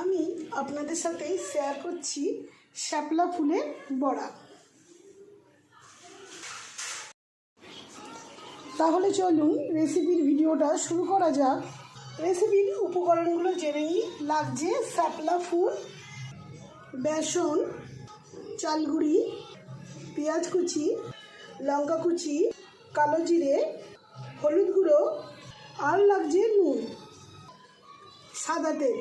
আমি আপনাদের সাথে শেয়ার করছি শাপলা ফুলের বড়া। তাহলে চলুন রেসিপির ভিডিওটা শুরু করা যাক। রেসিপির উপকরণগুলো জেনে নিই। লাগছে শাপলা ফুল, বেসন, চালগুড়ি, পেঁয়াজ কুচি, লঙ্কা কুচি, কালো জিরে, হলুদ গুঁড়ো, আর লাগছে নুন, সাদা তেল।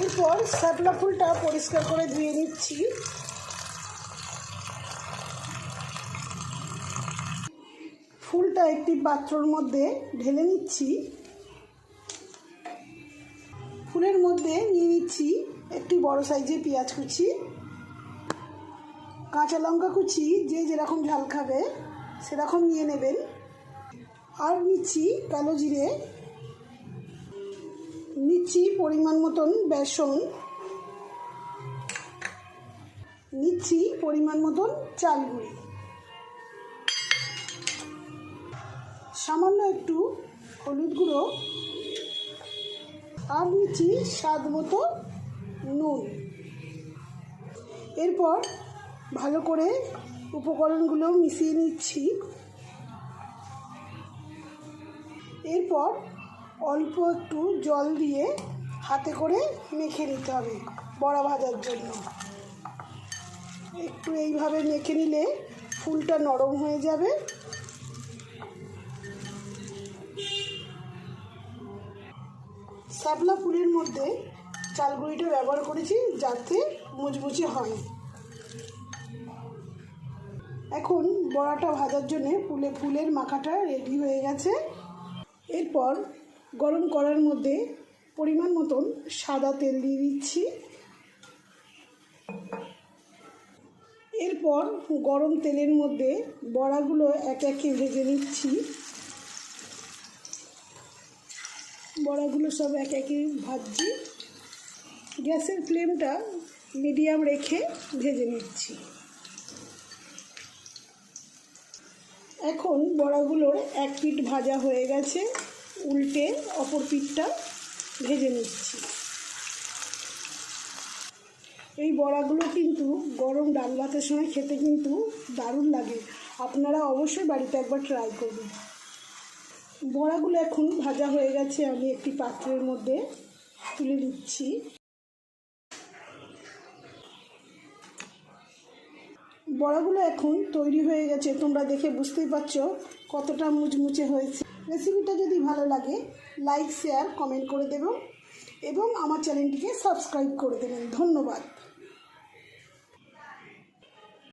এরপর শাপলা ফুলটা পরিষ্কার করে ধুয়ে নিচ্ছি। ফুলটা একটি পাত্রের মধ্যে ঢেলে নিচ্ছি। ফুলের মধ্যে নিয়ে নিচ্ছি একটি বড় সাইজের পেঁয়াজ কুচি, কাঁচা লঙ্কা কুচি, যে যেরকম ঝাল খাবে সেরকম নিয়ে নেবেন। আর নিচ্ছি কালো জিরে, নিচ্ছি পরিমাণ মতন বেসন, নিচ্ছি পরিমাণ মতন চালগুড়ি, সামান্য একটু হলুদ গুঁড়ো, আর নিচ্ছি স্বাদ মতো নুন। এরপর ভালো করে উপকরণগুলো মিশিয়ে নিচ্ছি। এরপর অল্প একটু জল দিয়ে হাতে করে মেখে নিতে হবে বড়া ভাজার জন্য। একটু এইভাবে মেখে নিলে ফুলটা নরম হয়ে যাবে। শাপলা ফুলের মধ্যে চালগুড়িটা ব্যবহার করেছি যাতে মুচমুচে হয়। এখন বড়াটা ভাজার জন্য ফুলের মাখাটা রেডি হয়ে গেছে। এরপর গরম কড়ার মধ্যে পরিমাণ মতন সাদা তেল দিয়ে দিচ্ছি। এরপর গরম তেলের মধ্যে বড়াগুলো একে একে ভেজে নিচ্ছি। বড়াগুলো সব একে একে ভাজছি। গ্যাসের ফ্লেমটা মিডিয়াম রেখে ভেজে নিচ্ছি। এখন বড়াগুলোর এক পিঠ ভাজা হয়ে গেছে, উল্টে অপর পিঠটা ভেজে নিচ্ছি। এই বড়াগুলো কিন্তু গরম ডাল ভাতের সময় খেতে কিন্তু দারুণ লাগে। আপনারা অবশ্যই বাড়িতে একবার ট্রাই করবেন। বড়াগুলো এখন ভাজা হয়ে গেছে, আমি একটি পাত্রের মধ্যে তুলে নিচ্ছি। বড়াগুলো এখন তৈরি হয়ে গেছে, তোমরা দেখে বুঝতেই পারছো কতটা মুচমুচে হয়েছে। রেসিপিটা যদি ভালো লাগে লাইক, শেয়ার, কমেন্ট করে দেবেন এবং আমার চ্যানেলটিকে সাবস্ক্রাইব করে দেবেন। ধন্যবাদ।